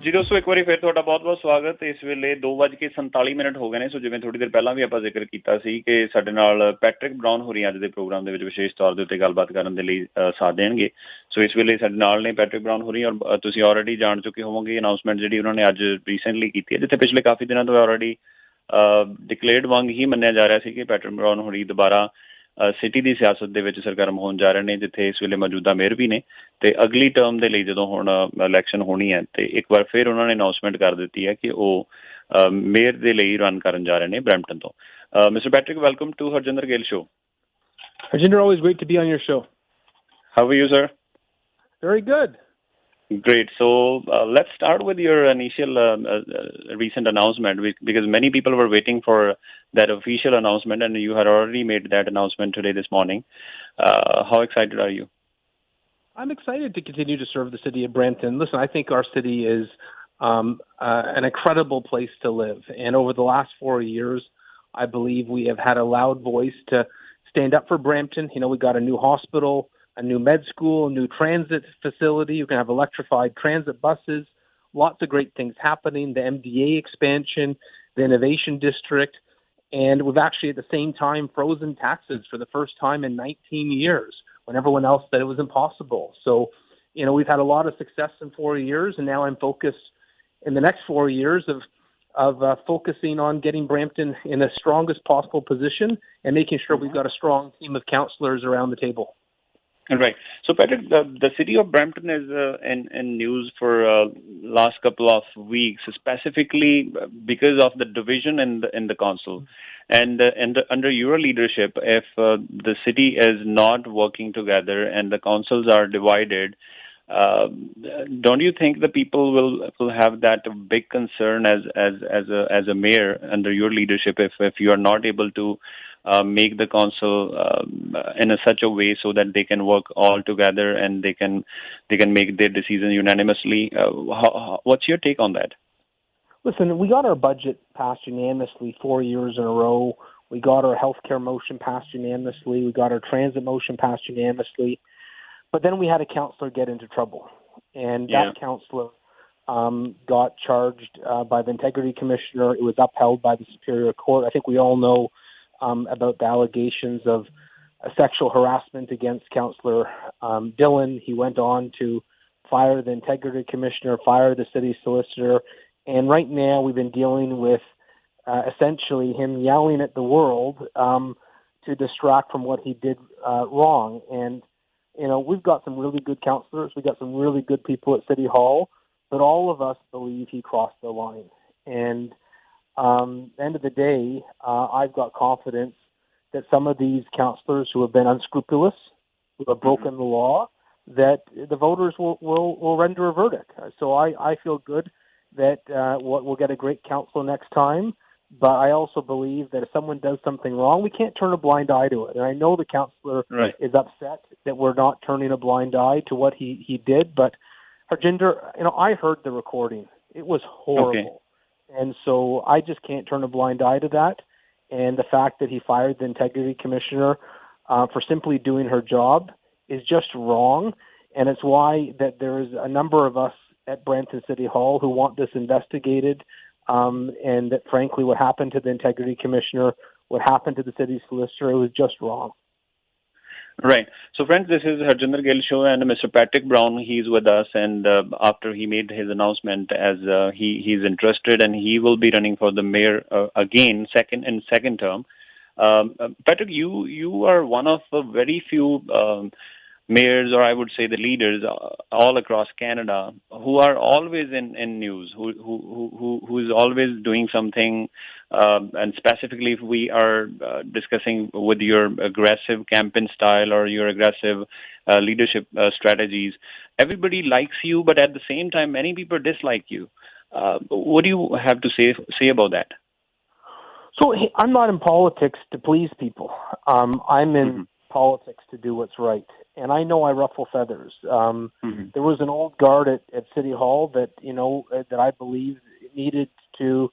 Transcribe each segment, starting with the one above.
ਜੀ ਦੋਸਤੋ ਇੱਕ ਵਾਰੀ ਫਿਰ ਤੁਹਾਡਾ ਬਹੁਤ-ਬਹੁਤ ਸਵਾਗਤ। ਇਸ ਵੇਲੇ 2:47 ਹੋ ਗਏ ਨੇ। ਸੋ ਜਿਵੇਂ ਥੋੜੀ ਦੇਰ ਪਹਿਲਾਂ ਵੀ ਆਪਾਂ ਜ਼ਿਕਰ ਕੀਤਾ ਸੀ ਕਿ ਸਾਡੇ ਨਾਲ ਪੈਟਰਿਕ ਬਰਾਊਨ ਹੋਰੀ ਅੱਜ ਦੇ ਪ੍ਰੋਗਰਾਮ ਦੇ ਵਿੱਚ ਵਿਸ਼ੇਸ਼ ਤੌਰ ਦੇ ਉੱਤੇ ਗੱਲਬਾਤ ਕਰਨ ਦੇ ਲਈ ਸਾਥ ਦੇਣਗੇ। ਸੋ ਇਸ ਵੇਲੇ ਸਾਡੇ ਨਾਲ ਨੇ ਪੈਟਰਿਕ ਬਰਾਊਨ ਹੋਰੀ, ਔਰ ਤੁਸੀਂ ਆਲਰੇਡੀ ਜਾਣ ਚੁੱਕੇ ਹੋਵੋਗੇ ਅਨਾਊਂਸਮੈਂਟ ਜਿਹੜੀ ਉਹਨਾਂ ਨੇ ਅੱਜ ਰੀਸੈਂਟਲੀ ਕੀਤੀ ਹੈ, ਜਿੱਥੇ ਪਿਛਲੇ ਕਾਫੀ ਦਿਨਾਂ ਤੋਂ ਆਲਰੇਡੀ ਡਿਕਲੇਅਰਡ ਵਾਂਗ ਹੀ ਮੰਨਿਆ ਜਾ ਰਿਹਾ ਸੀ ਕਿ ਪੈਟਰਿਕ ਬਰਾਊਨ ਹੋਰੀ ਦੁਬਾਰਾ ਸਿਟੀ ਦੀ ਸਿਆਸਤ ਦੇ ਵਿੱਚ ਸਰਗਰਮ ਹੋਣ ਜਾ ਰਹੇ ਨੇ, ਜਿੱਥੇ ਇਸ ਵੇਲੇ ਮੌਜੂਦਾ ਮੇਅਰ ਵੀ ਨੇ। ਤੇ ਅਗਲੀ ਟਰਮ ਦੇ ਲਈ ਜਦੋਂ ਹੁਣ ਇਲੈਕਸ਼ਨ ਹੋਣੀ ਹੈ ਤੇ ਇੱਕ ਵਾਰ ਫਿਰ ਉਹਨਾਂ ਨੇ ਅਨਾਊਂਸਮੈਂਟ ਕਰ ਦਿੱਤੀ ਹੈ ਕਿ ਉਹ ਮੇਅਰ ਦੇ ਲਈ ਰਨ ਕਰਨ ਜਾ ਰਹੇ ਨੇ ਬਰੈਂਪਟਨ ਤੋਂ। Mister Patrick, welcome to Harjinder Gill show. Harjinder, always great to be on your show. How are you, sir? Very good. Great. So let's start with your initial recent announcement, because many people were waiting for that official announcement, and you had already made that announcement today this morning. How excited are you? I'm excited to continue to serve the city of Brampton. Listen, I think our city is an incredible place to live. And over the last 4 years, I believe we have had a loud voice to stand up for Brampton. You know, we got a new hospital, a new med school, a new transit facility. You can have electrified transit buses, lots of great things happening, the MDA expansion, the innovation district. And we've actually at the same time frozen taxes for the first time in 19 years when everyone else said it was impossible. So, you know, we've had a lot of success in 4 years, and now I'm focused in the next 4 years of focusing on getting Brampton in the strongest possible position and making sure we've got a strong team of councillors around the table. Right. So, Patrick, the city of Brampton is in news for last couple of weeks, specifically because of the division in the council. And under your leadership, if the city is not working together and the councils are divided, don't you think the people will have that big concern as a mayor under your leadership if you are not able to make the council in such a way so that they can work all together and they can make their decisions unanimously? What's your take on that? Listen, we got our budget passed unanimously 4 years in a row. We got our healthcare motion passed unanimously. We got our transit motion passed unanimously. But then we had a councillor get into trouble. And that councillor got charged by the Integrity Commissioner. It was upheld by the Superior Court. I think we all know about the allegations of sexual harassment against Councillor Dillon. He went on to fire the Integrity Commissioner, fire the city solicitor, and right now we've been dealing with essentially him yelling at the world to distract from what he did wrong. And, you know, we've got some really good councillors, we've got some really good people at City Hall, but all of us believe he crossed the line. And end of the day, I've got confidence that some of these councillors who have been unscrupulous, who have broken the law, that the voters will render a verdict. So I feel good that we'll get a great councillor next time, but I also believe that if someone does something wrong, we can't turn a blind eye to it. And I know the councillor is upset that we're not turning a blind eye to what he did, but Harjinder, you know, I heard the recording. It was horrible. Okay. And so I just can't turn a blind eye to that. And the fact that he fired the Integrity Commissioner for simply doing her job is just wrong. And it's why that there is a number of us at Brampton City Hall who want this investigated. And that, frankly, what happened to the Integrity Commissioner, what happened to the city solicitor, it was just wrong. Right. So, friends, this is Harjinder Gill show, and Mr. Patrick Brown, he's with us, and after he made his announcement as he's interested and he will be running for the mayor again, second term. Patrick, you are one of the very few mayors, or I would say the leaders all across Canada who are always in news, who is always doing something, and specifically if we are discussing with your aggressive campaign style or your aggressive leadership strategies, everybody likes you, but at the same time many people dislike you. What do you have to say about that? So I'm not in politics to please people. I'm in politics to do what's right. And I know I ruffle feathers. There was an old guard at City Hall that, you know, that I believe needed to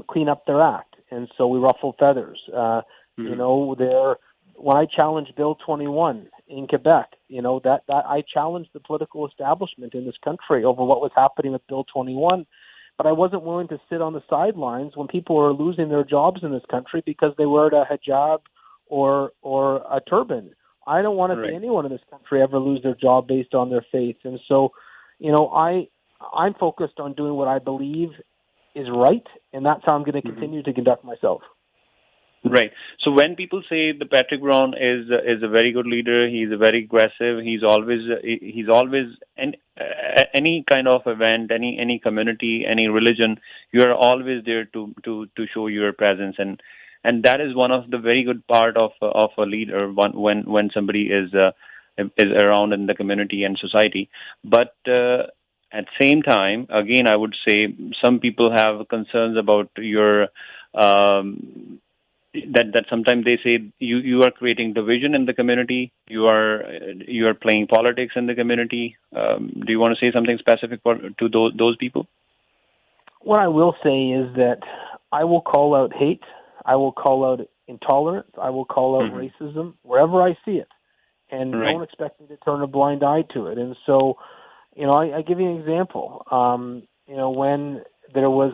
clean up their act. And so we ruffled feathers. You know, when I challenged Bill 21 in Quebec. That I challenged the political establishment in this country over what was happening with Bill 21. But I wasn't willing to sit on the sidelines when people were losing their jobs in this country because they wear a hijab or a turban. I don't want to see anyone in this country ever lose their job based on their faith. And so, I'm focused on doing what I believe is right, and that's how I'm going to continue to conduct myself. Right. So when people say the Patrick Brown is a very good leader, he's a very aggressive. He's always any kind of event, any community, any religion, you are always there to show your presence, and that is one of the very good part of a leader when somebody is around in the community and society. But at the same time, again, I would say some people have concerns about your. That sometimes they say you are creating division in the community. You are playing politics in the community. Do you want to say something specific to those people? What I will say is that I will call out hate. I will call out intolerance. I will call out racism wherever I see it, and don't expect me to turn a blind eye to it. And so, I give you an example. When there was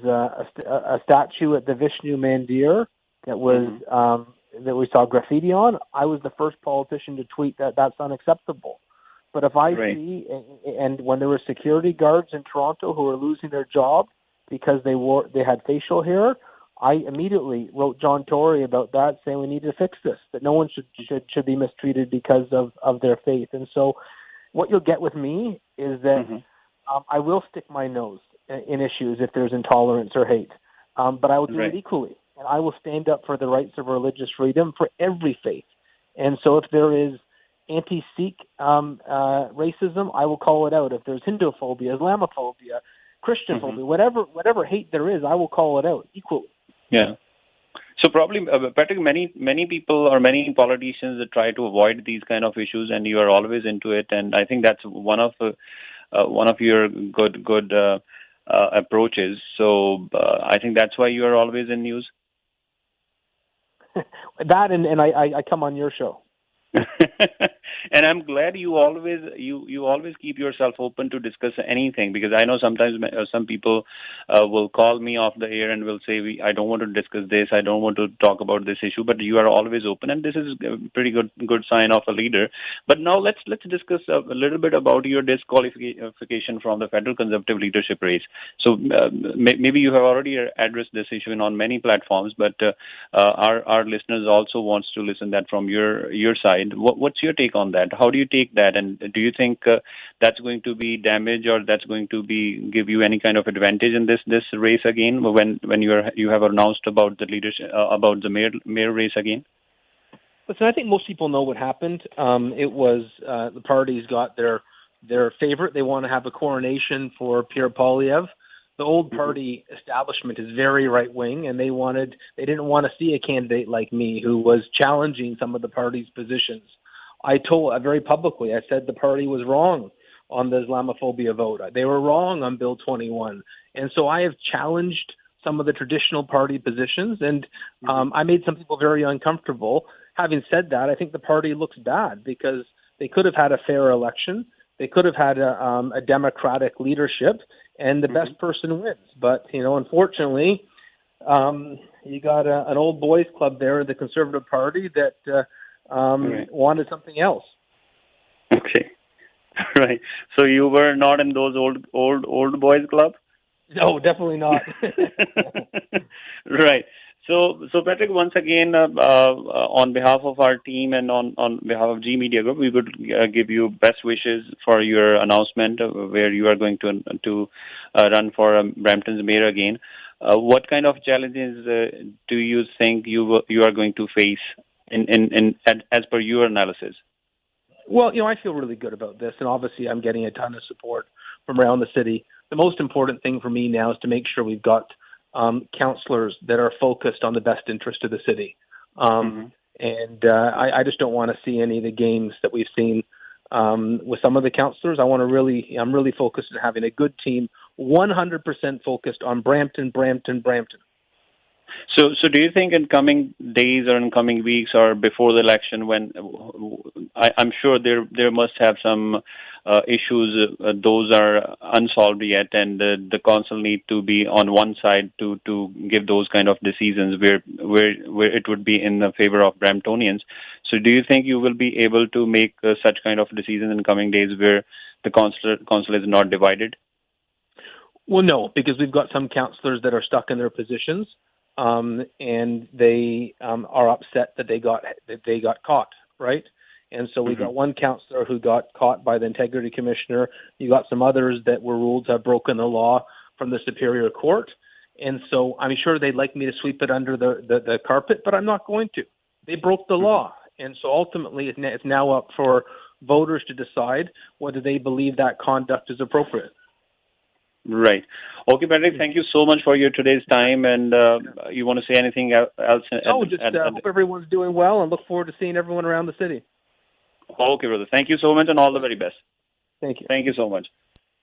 a statue at the Vishnu Mandir that was that we saw graffiti on. I was the first politician to tweet that that's unacceptable. But if I see, and when there were security guards in Toronto who were losing their job because they had facial hair, I immediately wrote John Tory about that, saying we need to fix this, that no one should be mistreated because of their faith. And so, what you'll get with me is that I will stick my nose in issues if there's intolerance or hate, but I will do it equally, and I will stand up for the rights of religious freedom for every faith. And so, if there is anti-Sikh racism, I will call it out. If there's Hinduphobia, Islamophobia, Christianphobia, whatever hate there is, I will call it out equally. Yeah. So probably, Patrick, many people or many politicians that try to avoid these kind of issues, and you are always into it. And I think that's one of your good approaches. So I think that's why you are always in news. That and I come on your show. And I'm glad you always keep yourself open to discuss anything, because I know sometimes some people will call me off the air and will say, I don't want to discuss this, I don't want to talk about this issue, but you are always open, and this is a pretty good sign of a leader. But now let's discuss a little bit about your disqualification from the federal Conservative leadership race. So maybe you have already addressed this issue on many platforms, but our listeners also wants to listen that from your side. What's your take on that? How do you take that, and do you think that's going to be damage, or that's going to give you any kind of advantage in this race again when you have announced about the leadership about the mayor race again? Listen, I think most people know what happened. It was the parties got their favorite. They want to have a coronation for Pierre Poilievre. The old party establishment is very right wing, and they didn't want to see a candidate like me who was challenging some of the party's positions. I told very publicly, I said the party was wrong on the Islamophobia vote. They were wrong on Bill 21. And so I have challenged some of the traditional party positions, and I made some people very uncomfortable. Having said that, I think the party looks bad because they could have had a fair election. They could have had a democratic leadership, and the best person wins. But, unfortunately, you got an old boys club there, the Conservative Party, that wanted something else. Okay. Right. So you were not in those old boys club? No, definitely not. Right. So Patrick, once again, on behalf of our team and on behalf of G Media Group, we would give you best wishes for your announcement where you are going to run for Brampton's mayor again. What kind of challenges do you think you are going to face as per your analysis? Well, I feel really good about this, and obviously I'm getting a ton of support from around the city. The most important thing for me now is to make sure we've got councillors that are focused on the best interest of the city. And I just don't want to see any of the games that we've seen with some of the councillors. I'm really focused on having a good team, 100% focused on Brampton. So do you think in coming days or in coming weeks or before the election, when I'm sure there must have some issues, those are unsolved yet, and the council need to be on one side to give those kind of decisions where it would be in the favor of Bramptonians. So do you think you will be able to make such kind of decisions in coming days where the council is not divided? Well, no, because we've got some councillors that are stuck in their positions, and they are upset that they got caught, right? And so we got one councillor who got caught by the Integrity Commissioner. You got some others that were ruled to have broken the law from the Superior Court. And so I'm sure they'd like me to sweep it under the carpet, but I'm not going to. They broke the law. And so ultimately it's now up for voters to decide whether they believe that conduct is appropriate. Right. Okay, Patrick, thank you so much for your today's time. And you want to say anything else? Hope everyone's doing well and look forward to seeing everyone around the city. Okay, brother. Thank you so much and all the very best. Thank you. Thank you so much.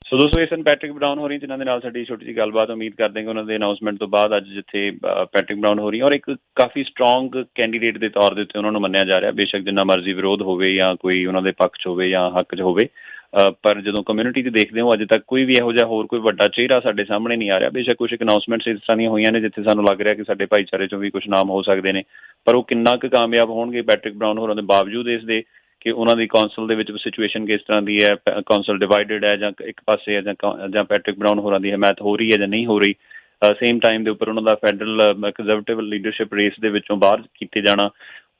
ਸੋ ਦੋਸਤੋ ਇਹ ਸਨ Patrick brown ਹੋ ਰਹੀ ਜਿਨ੍ਹਾਂ ਦੇ ਨਾਲ ਸਾਡੀ ਛੋਟੀ ਜਿਹੀ ਗੱਲਬਾਤ ਉਮੀਦ ਕਰਦੇ ਹਾਂ ਉਹਨਾਂ ਦੇ ਅਨਾਉਂਸਮੈਂਟ ਤੋਂ ਬਾਅਦ ਅੱਜ ਜਿੱਥੇ ਪੈਟਰਿਕ ਬਰਾਊਨ ਹੋ ਰਹੀ ਔਰ ਇੱਕ ਕਾਫੀ ਸਟਰੋਂਗ ਕੈਂਡੀਡੇਟ ਦੇ ਤੌਰ ਦੇ ਉੱਤੇ ਉਹਨਾਂ ਨੂੰ ਮੰਨਿਆ ਜਾ ਰਿਹਾ ਬੇਸ਼ੱਕ ਜਿੰਨਾ ਮਰਜ਼ੀ ਵਿਰੋਧ ਹੋਵੇ ਜਾਂ ਕੋਈ ਉਹਨਾਂ ਦੇ ਪੱਖ 'ਚ ਹੋਵੇ ਜਾਂ ਹੱਕ 'ਚ ਹੋਵੇ ਪਰ ਜਦੋਂ ਕਮਿਊਨਿਟੀ 'ਚ ਦੇਖਦੇ ਹੋ ਅਜੇ ਤੱਕ ਕੋਈ ਵੀ ਇਹੋ ਜਿਹਾ ਹੋਰ ਕੋਈ ਵੱਡਾ ਚਿਹਰਾ ਸਾਡੇ ਸਾਹਮਣੇ ਨਹੀਂ ਆ ਰਿਹਾ ਬੇਸ਼ੱਕ ਕੁਛ ਅਨਾਉਂਸਮੈਂਟਸ ਇਸ ਤਰ੍ਹਾਂ ਦੀਆਂ ਹੋਈਆਂ ਨੇ ਜਿੱਥੇ ਸਾਨੂੰ ਲੱਗ ਰਿਹਾ ਕਿ ਸਾਡੇ ਭਾਈਚਾਰੇ 'ਚੋਂ ਵੀ ਕੁਛ ਨਾਮ ਹੋ ਸਕਦੇ ਨੇ ਪਰ ਉਹ ਕਿੰਨਾ ਕੁ ਕਾਮਯਾਬ ਹੋਣਗੇ ਪੈਟਰਿਕ ਬਰਾਊਨ ਹੋਰਾਂ ਦੇ ਬਾਵਜੂਦ ਇਸ ਦੇ ਕਿ ਉਹਨਾਂ ਦੀ ਕੌਂਸਲ ਦੇ ਵਿੱਚ ਸਿਚੁਏਸ਼ਨ ਕਿਸ ਤਰ੍ਹਾਂ ਦੀ ਹੈ ਕੌਂਸਲ ਡਿਵਾਈਡਡ ਹੈ ਜਾਂ ਇੱਕ ਪਾਸੇ ਹੈ ਜਾਂ ਪੈਟਰਿਕ ਬਰਾਊਨ ਹੋਰਾਂ ਦੀ ਹਮਾਇਤ ਹੋ ਰਹੀ ਹੈ ਜਾਂ ਨਹੀਂ ਹੋ ਰਹੀ ਸੇਮ ਟਾਈਮ ਦੇ ਉੱਪਰ ਉਹਨਾਂ ਦਾ ਫੈਡਰਲ ਕੰਜ਼ਰਵੇਟਿਵ ਲੀਡਰਸ਼ਿਪ ਰੇਸ ਦੇ ਵਿੱਚੋਂ ਬਾਹਰ ਕੀਤੇ ਜਾਣਾ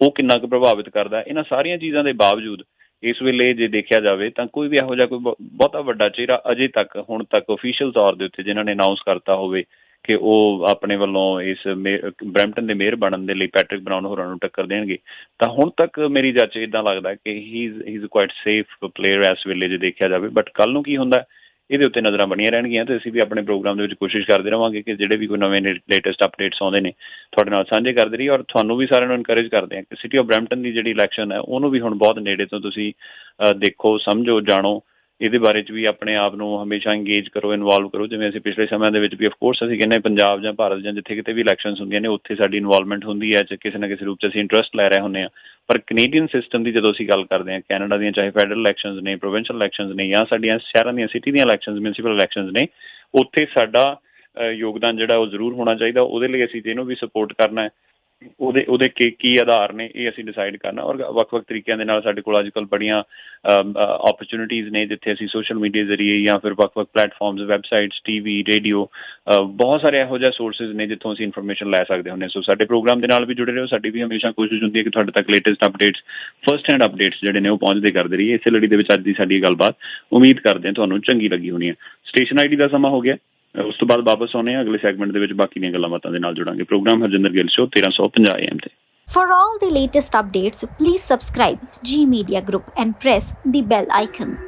ਉਹ ਕਿੰਨਾ ਕੁ ਪ੍ਰਭਾਵਿਤ ਕਰਦਾ ਇਹਨਾਂ ਸਾਰੀਆਂ ਚੀਜ਼ਾਂ ਦੇ ਬਾਵਜੂਦ ਇਸ ਵੇਲੇ ਜੇ ਦੇਖਿਆ ਜਾਵੇ ਤਾਂ ਕੋਈ ਵੀ ਇਹੋ ਜਿਹਾ ਕੋਈ ਬਹੁਤਾ ਵੱਡਾ ਚਿਹਰਾ ਅਜੇ ਤੱਕ ਹੁਣ ਤੱਕ ਓਫੀਸ਼ੀਅਲ ਤੌਰ ਦੇ ਉੱਤੇ ਜਿਨ੍ਹਾਂ ਨੇ ਅਨਾਊਂਸ ਕਰਤਾ ਹੋਵੇ ਕਿ ਉਹ ਆਪਣੇ ਵੱਲੋਂ ਇਸ ਬਰੈਂਪਟਨ ਦੇ ਮੇਅਰ ਬਣਨ ਦੇ ਲਈ ਪੈਟਰਿਕ ਬਰਾਊਨ ਹੋਰਾਂ ਨੂੰ ਟੱਕਰ ਦੇਣਗੇ ਤਾਂ ਹੁਣ ਤੱਕ ਮੇਰੀ ਜੱਜ ਇੱਦਾਂ ਲੱਗਦਾ ਕਿ ਹੀ ਇਜ਼ ਕੁਆਇਟ ਸੇਫ ਪਲੇਅਰ ਇਸ ਵੇਲੇ ਜੇ ਦੇਖਿਆ ਜਾਵੇ ਬਟ ਕੱਲ੍ਹ ਨੂੰ ਕੀ ਹੁੰਦਾ ਇਹਦੇ ਉੱਤੇ ਨਜ਼ਰਾਂ ਬਣੀਆਂ ਰਹਿਣਗੀਆਂ ਅਤੇ ਅਸੀਂ ਵੀ ਆਪਣੇ ਪ੍ਰੋਗਰਾਮ ਦੇ ਵਿੱਚ ਕੋਸ਼ਿਸ਼ ਕਰਦੇ ਰਹਾਂਗੇ ਕਿ ਜਿਹੜੇ ਵੀ ਕੋਈ ਨਵੇਂ ਲੇਟੈਸਟ ਅਪਡੇਟਸ ਆਉਂਦੇ ਨੇ ਤੁਹਾਡੇ ਨਾਲ ਸਾਂਝੇ ਕਰਦੇ ਰਹੀਏ ਔਰ ਤੁਹਾਨੂੰ ਵੀ ਸਾਰਿਆਂ ਨੂੰ ਇਨਕਰੇਜ ਕਰਦੇ ਹਾਂ ਕਿ ਸਿਟੀ ਆਫ ਬਰੈਂਪਟਨ ਦੀ ਜਿਹੜੀ ਇਲੈਕਸ਼ਨ ਹੈ ਉਹਨੂੰ ਵੀ ਹੁਣ ਬਹੁਤ ਨੇੜੇ ਤੋਂ ਤੁਸੀਂ ਦੇਖੋ ਸਮਝੋ ਜਾਣੋ ਇਹਦੇ ਬਾਰੇ 'ਚ ਵੀ ਆਪਣੇ ਆਪ ਨੂੰ ਹਮੇਸ਼ਾ ਇੰਗੇਜ ਕਰੋ ਇਨਵੋਲਵ ਕਰੋ ਜਿਵੇਂ ਅਸੀਂ ਪਿਛਲੇ ਸਮਿਆਂ ਦੇ ਵਿੱਚ ਵੀ ਅਫਕੋਰਸ ਅਸੀਂ ਕਹਿੰਦੇ ਪੰਜਾਬ ਜਾਂ ਭਾਰਤ ਜਾਂ ਜਿੱਥੇ ਕਿਤੇ ਵੀ ਇਲੈਕਸ਼ਨਸ ਹੁੰਦੀਆਂ ਨੇ ਉੱਥੇ ਸਾਡੀ ਇਨਵੋਲਵਮੈਂਟ ਹੁੰਦੀ ਹੈ ਕਿਸੇ ਨਾ ਕਿਸੇ ਰੂਪ 'ਚ ਅਸੀਂ ਇੰਟਰਸਟ ਲੈ ਰਹੇ ਹੁੰਦੇ ਹਾਂ ਪਰ ਕੈਨੇਡੀਅਨ ਸਿਸਟਮ ਦੀ ਜਦੋਂ ਅਸੀਂ ਗੱਲ ਕਰਦੇ ਹਾਂ ਕੈਨੇਡਾ ਦੀਆਂ ਚਾਹੇ ਫੈਡਰਲ ਇਲੈਕਸ਼ਨਸ ਨੇ ਪ੍ਰੋਵਿੰਸ਼ੀਅਲ ਇਲੈਕਸ਼ਨਸ ਨੇ ਜਾਂ ਸਾਡੀਆਂ ਸ਼ਹਿਰਾਂ ਦੀਆਂ ਸਿਟੀ ਦੀਆਂ ਇਲੈਕਸ਼ਨਸ ਮਿਊਨਸੀਪਲ ਇਲੈਕਸ਼ਨਸ ਨੇ ਉੱਥੇ ਸਾਡਾ ਯੋਗਦਾਨ ਜਿਹੜਾ ਉਹ ਜ਼ਰੂਰ ਹੋਣਾ ਚਾਹੀਦਾ ਉਹਦੇ ਲਈ ਅਸੀਂ ਜਿਹਨੂੰ ਵੀ ਸਪੋਰਟ ਕਰਨਾ ਹੈ ਉਹਦੇ ਕੀ ਆਧਾਰ ਨੇ ਇਹ ਅਸੀਂ ਡਿਸਾਈਡ ਕਰਨਾ ਔਰ ਵੱਖ-ਵੱਖ ਤਰੀਕਿਆਂ ਦੇ ਨਾਲ ਸਾਡੇ ਕੋਲ ਅੱਜ ਕੱਲ੍ਹ ਬੜੀਆਂ ਓਪਰਚੁਨਿਟੀਜ਼ ਨੇ ਜਿੱਥੇ ਅਸੀਂ ਸੋਸ਼ਲ ਮੀਡੀਆ ਜ਼ਰੀਏ ਜਾਂ ਫਿਰ ਵੱਖ-ਵੱਖ ਪਲੇਟਫਾਰਮਸ ਵੈਬਸਾਈਟਸ TV ਰੇਡੀਓ ਬਹੁਤ ਸਾਰੇ ਇਹੋ ਜਿਹੇ ਸੋਰਸਿਸ ਨੇ ਜਿੱਥੋਂ ਅਸੀਂ ਇਨਫੋਰਮੇਸ਼ਨ ਲੈ ਸਕਦੇ ਹੁੰਦੇ ਸੋ ਸਾਡੇ ਪ੍ਰੋਗਰਾਮ ਦੇ ਨਾਲ ਵੀ ਜੁੜੇ ਰਹੋ ਸਾਡੀ ਵੀ ਹਮੇਸ਼ਾ ਕੋਸ਼ਿਸ਼ ਹੁੰਦੀ ਹੈ ਕਿ ਤੁਹਾਡੇ ਤੱਕ latest updates first hand updates ਜਿਹੜੇ ਨੇ ਉਹ ਪਹੁੰਚਦੇ ਕਰਦੇ ਰਹੀਏ ਇਸੇ ਲੜੀ ਦੇ ਵਿੱਚ ਅੱਜ ਦੀ ਸਾਡੀ ਗੱਲਬਾਤ ਉਮੀਦ ਕਰਦੇ ਹਾਂ ਤੁਹਾਨੂੰ ਚੰਗੀ ਲੱਗੀ ਹੋਣੀ ਹੈ ਸਟੇਸ਼ਨ ID ਦਾ ਸਮਾਂ ਹੋ ਗਿਆ ਉਸ ਤੋਂ ਬਾਅਦ ਵਾਪਸ ਆਉਂਦੇ ਹਾਂ ਅਗਲੇ ਸੈਗਮੈਂਟ ਦੇ ਵਿੱਚ ਬਾਕੀ ਦੀਆਂ ਗੱਲਾਂ ਬਾਤਾਂ ਦੇ ਨਾਲ ਜੁੜਾਂਗੇ program Harjinder Gill show 1350 AM ਤੇ For all the latest updates, please subscribe G Media Group and press the bell icon.